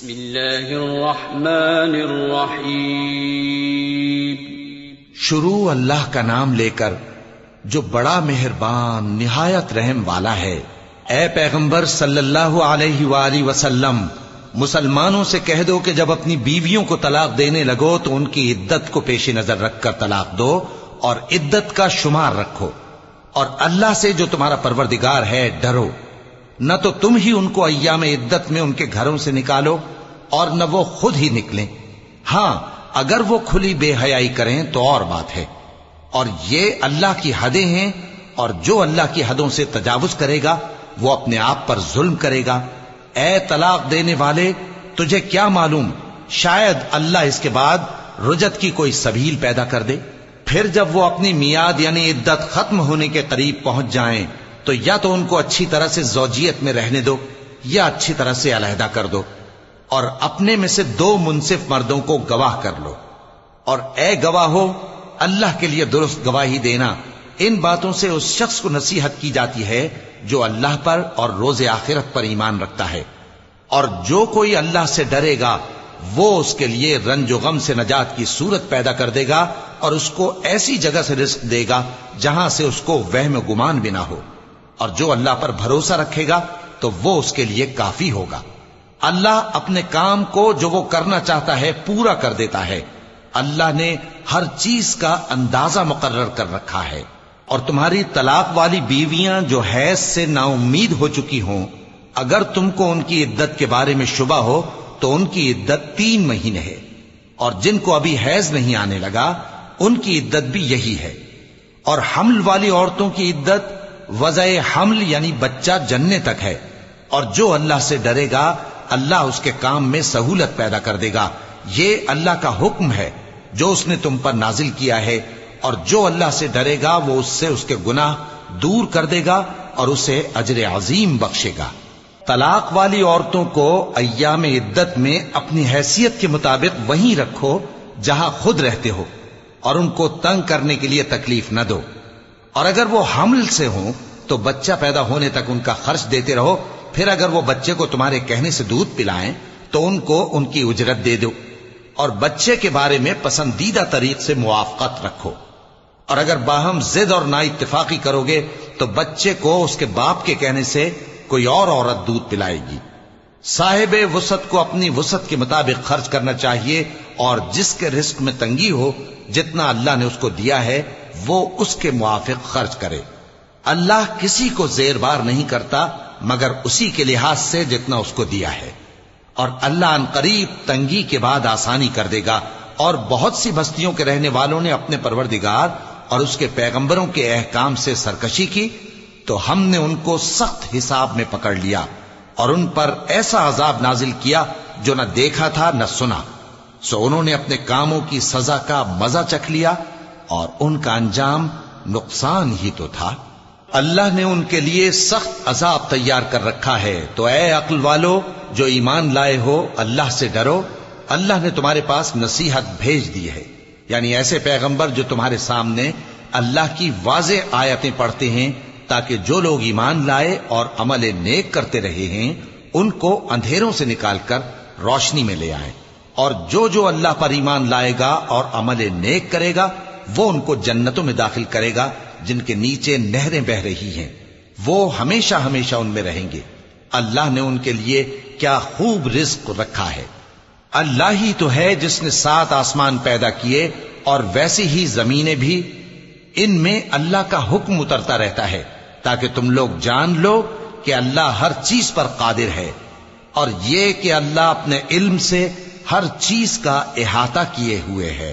بسم اللہ الرحمن الرحیم۔ شروع اللہ کا نام لے کر جو بڑا مہربان نہایت رحم والا ہے۔ اے پیغمبر صلی اللہ علیہ وآلہ وسلم، مسلمانوں سے کہہ دو کہ جب اپنی بیویوں کو طلاق دینے لگو تو ان کی عدت کو پیش نظر رکھ کر طلاق دو اور عدت کا شمار رکھو، اور اللہ سے جو تمہارا پروردگار ہے ڈرو۔ نہ تو تم ہی ان کو ایام عدت میں ان کے گھروں سے نکالو اور نہ وہ خود ہی نکلیں، ہاں اگر وہ کھلی بے حیائی کریں تو اور بات ہے، اور یہ اللہ کی حدیں ہیں، اور جو اللہ کی حدوں سے تجاوز کرے گا وہ اپنے آپ پر ظلم کرے گا۔ اے طلاق دینے والے، تجھے کیا معلوم، شاید اللہ اس کے بعد رجعت کی کوئی سبیل پیدا کر دے۔ پھر جب وہ اپنی میعاد یعنی عدت ختم ہونے کے قریب پہنچ جائیں تو یا تو ان کو اچھی طرح سے زوجیت میں رہنے دو یا اچھی طرح سے علیحدہ کر دو، اور اپنے میں سے 2 منصف مردوں کو گواہ کر لو، اور اے گواہو، اللہ کے لیے درست گواہی دینا۔ ان باتوں سے اس شخص کو نصیحت کی جاتی ہے جو اللہ پر اور روز آخرت پر ایمان رکھتا ہے، اور جو کوئی اللہ سے ڈرے گا وہ اس کے لیے رنج و غم سے نجات کی صورت پیدا کر دے گا، اور اس کو ایسی جگہ سے رزق دے گا جہاں سے اس کو وہم و گمان بھی نہ ہو، اور جو اللہ پر بھروسہ رکھے گا تو وہ اس کے لیے کافی ہوگا۔ اللہ اپنے کام کو جو وہ کرنا چاہتا ہے پورا کر دیتا ہے۔ اللہ نے ہر چیز کا اندازہ مقرر کر رکھا ہے۔ اور تمہاری طلاق والی بیویاں جو حیض سے نا امید ہو چکی ہوں، اگر تم کو ان کی عدت کے بارے میں شبہ ہو تو ان کی عدت 3 مہینے ہے، اور جن کو ابھی حیض نہیں آنے لگا ان کی عدت بھی یہی ہے۔ اور حمل والی عورتوں کی عدت وضع حمل یعنی بچہ جننے تک ہے، اور جو اللہ سے ڈرے گا اللہ اس کے کام میں سہولت پیدا کر دے گا۔ یہ اللہ کا حکم ہے جو اس نے تم پر نازل کیا ہے، اور جو اللہ سے ڈرے گا وہ اس سے اس کے گناہ دور کر دے گا اور اسے اجر عظیم بخشے گا۔ طلاق والی عورتوں کو ایام عدت میں اپنی حیثیت کے مطابق وہیں رکھو جہاں خود رہتے ہو، اور ان کو تنگ کرنے کے لیے تکلیف نہ دو، اور اگر وہ حمل سے ہوں تو بچہ پیدا ہونے تک ان کا خرچ دیتے رہو، پھر اگر وہ بچے کو تمہارے کہنے سے دودھ پلائیں تو ان کو ان کی اجرت دے دو، اور بچے کے بارے میں پسندیدہ طریق سے موافقت رکھو، اور اگر باہم ضد اور نا اتفاقی کرو گے تو بچے کو اس کے باپ کے کہنے سے کوئی اور عورت دودھ پلائے گی۔ صاحب وسعت کو اپنی وسعت کے مطابق خرچ کرنا چاہیے، اور جس کے رزق میں تنگی ہو جتنا اللہ نے اس کو دیا ہے وہ اس کے موافق خرچ کرے۔ اللہ کسی کو زیر بار نہیں کرتا مگر اسی کے لحاظ سے جتنا اس کو دیا ہے، اور اللہ ان قریب تنگی کے بعد آسانی کر دے گا۔ اور بہت سی بستیوں کے رہنے والوں نے اپنے پروردگار اور اس کے پیغمبروں کے احکام سے سرکشی کی تو ہم نے ان کو سخت حساب میں پکڑ لیا، اور ان پر ایسا عذاب نازل کیا جو نہ دیکھا تھا نہ سنا، سو انہوں نے اپنے کاموں کی سزا کا مزہ چکھ لیا، اور ان کا انجام نقصان ہی تو تھا۔ اللہ نے ان کے لیے سخت عذاب تیار کر رکھا ہے، تو اے عقل والو جو ایمان لائے ہو اللہ سے ڈرو۔ اللہ نے تمہارے پاس نصیحت بھیج دی ہے، یعنی ایسے پیغمبر جو تمہارے سامنے اللہ کی واضح آیتیں پڑھتے ہیں تاکہ جو لوگ ایمان لائے اور عمل نیک کرتے رہے ہیں ان کو اندھیروں سے نکال کر روشنی میں لے آئیں، اور جو اللہ پر ایمان لائے گا اور عمل نیک کرے گا وہ ان کو جنتوں میں داخل کرے گا جن کے نیچے نہریں بہ رہی ہیں، وہ ہمیشہ ہمیشہ ان میں رہیں گے۔ اللہ نے ان کے لیے کیا خوب رزق رکھا ہے۔ اللہ ہی تو ہے جس نے 7 آسمان پیدا کیے اور ویسی ہی زمینیں بھی، ان میں اللہ کا حکم اترتا رہتا ہے تاکہ تم لوگ جان لو کہ اللہ ہر چیز پر قادر ہے، اور یہ کہ اللہ اپنے علم سے ہر چیز کا احاطہ کیے ہوئے ہے۔